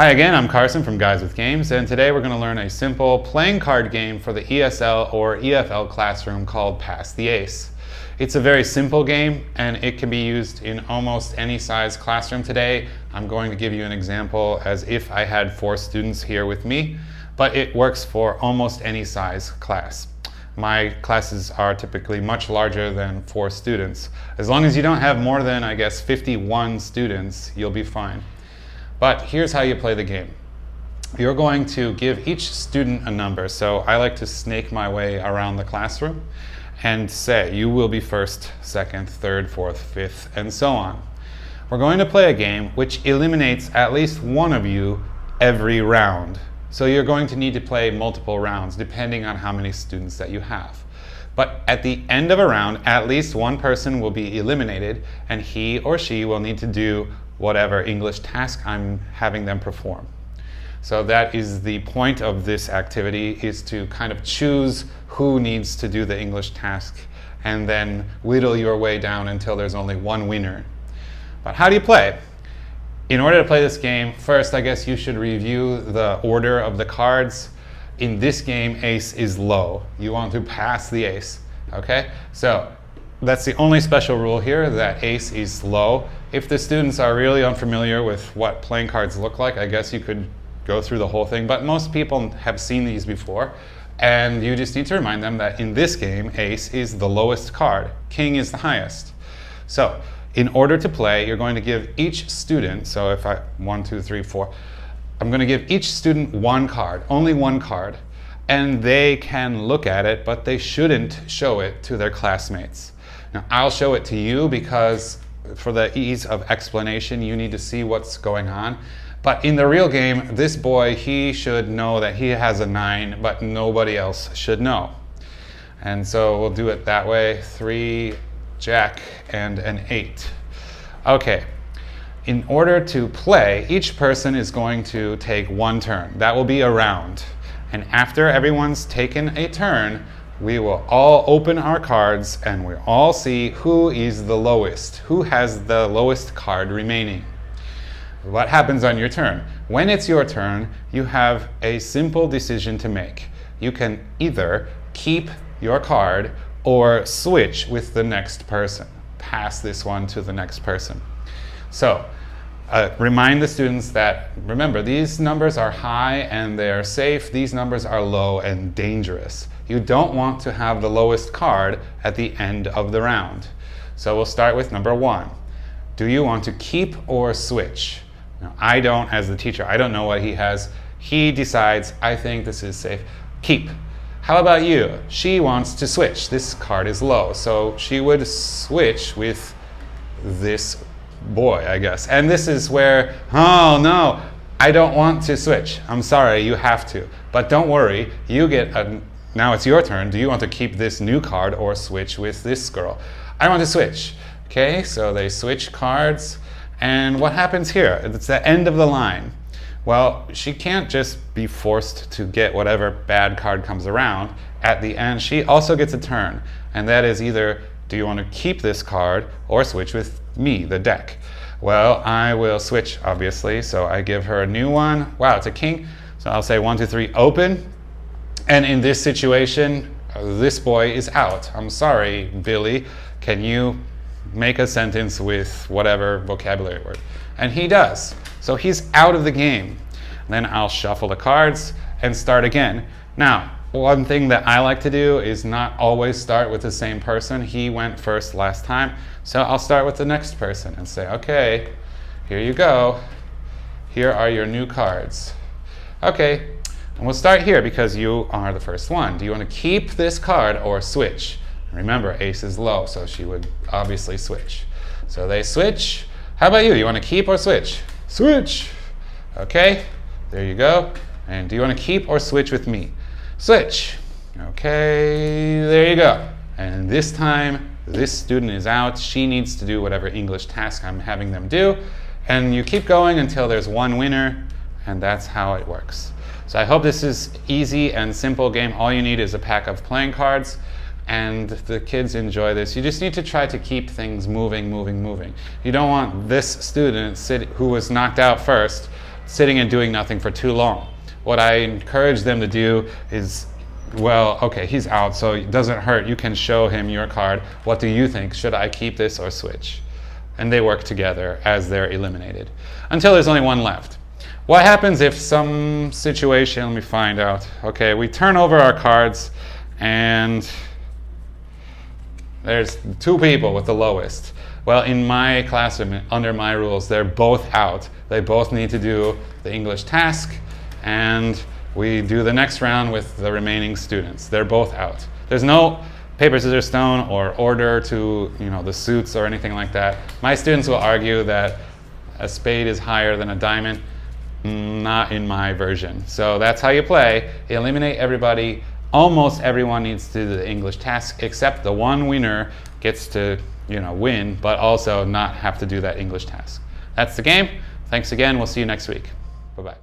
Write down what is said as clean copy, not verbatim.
Hi again, I'm Carson from Guys with Games, and today we're going to learn a simple playing card game for the ESL or EFL classroom called Pass the Ace. It's a very simple game and it can be used in almost any size classroom today. I'm going to give you an example as if I had 4 students here with me, but it works for almost any size class. My classes are typically much larger than 4 students. As long as you don't have more than, I guess, 51 students, you'll be fine. But here's how you play the game. You're going to give each student a number. So I like to snake my way around the classroom and say, you will be first, second, third, fourth, fifth, and so on. We're going to play a game which eliminates at least one of you every round. So you're going to need to play multiple rounds depending on how many students that you have. But at the end of a round, at least one person will be eliminated and he or she will need to do whatever English task I'm having them perform. So that is the point of this activity, is to kind of choose who needs to do the English task and then whittle your way down until there's only one winner. But how do you play? In order to play this game, first I guess you should review the order of the cards. In this game, ace is low. You want to pass the ace, okay? So that's the only special rule here, that ace is low. If the students are really unfamiliar with what playing cards look like, I guess you could go through the whole thing, but most people have seen these before, and you just need to remind them that in this game, ace is the lowest card, king is the highest. So in order to play, you're going to give each student, so if 1, 2, 3, 4, I'm going to give each student one card, only one card, and they can look at it, but they shouldn't show it to their classmates. Now, I'll show it to you because for the ease of explanation, you need to see what's going on. But in the real game, this boy, he should know that he has a 9, but nobody else should know. And so we'll do it that way. 3, jack, and an 8. Okay. In order to play, each person is going to take one turn. That will be a round. And after everyone's taken a turn, we will all open our cards and we'll all see who is the lowest, who has the lowest card remaining. What happens on your turn? When it's your turn, you have a simple decision to make. You can either keep your card or switch with the next person. Pass this one to the next person. So, remind the students that, remember, these numbers are high and they are safe. These numbers are low and dangerous. You don't want to have the lowest card at the end of the round. So we'll start with number 1. Do you want to keep or switch? Now, I don't, as the teacher, I don't know what he has. He decides, I think this is safe. Keep. How about you? She wants to switch. This card is low, so she would switch with this boy, I guess. And this is where, oh no, I don't want to switch. I'm sorry, you have to. But don't worry, you get a, now it's your turn. Do you want to keep this new card or switch with this girl? I want to switch. Okay, so they switch cards. And what happens here? It's the end of the line. Well, she can't just be forced to get whatever bad card comes around. At the end, she also gets a turn. And that is either, do you want to keep this card or switch with me, the deck? Well, I will switch, obviously. So I give her a new one. Wow, it's a king. So I'll say 1, 2, 3, open. And in this situation, this boy is out. I'm sorry, Billy. Can you make a sentence with whatever vocabulary word? And he does. So he's out of the game. Then I'll shuffle the cards and start again. Now, one thing that I like to do is not always start with the same person. He went first last time. So I'll start with the next person and say, okay, here you go. Here are your new cards. Okay. And we'll start here because you are the first one. Do you want to keep this card or switch? Remember, ace is low, so she would obviously switch. So they switch. How about you? You want to keep or switch? Switch. Okay, there you go. And do you want to keep or switch with me? Switch. Okay, there you go. And this time, this student is out. She needs to do whatever English task I'm having them do. And you keep going until there's one winner, and that's how it works. So I hope this is easy and simple game. All you need is a pack of playing cards, and the kids enjoy this. You just need to try to keep things moving. You don't want this student who was knocked out first sitting and doing nothing for too long. What I encourage them to do is, well, okay, he's out, so it doesn't hurt. You can show him your card. What do you think? Should I keep this or switch? And they work together as they're eliminated until there's only one left. What happens if some situation, let me find out. Okay, we turn over our cards and there's two people with the lowest. Well, in my classroom, under my rules, they're both out. They both need to do the English task, and we do the next round with the remaining students. They're both out. There's no paper, scissors, stone or order to the suits or anything like that. My students will argue that a spade is higher than a diamond. Not in my version. So that's how you play. Eliminate everybody. Almost everyone needs to do the English task, except the one winner gets to win, but also not have to do that English task. That's the game. Thanks again. We'll see you next week. Bye-bye.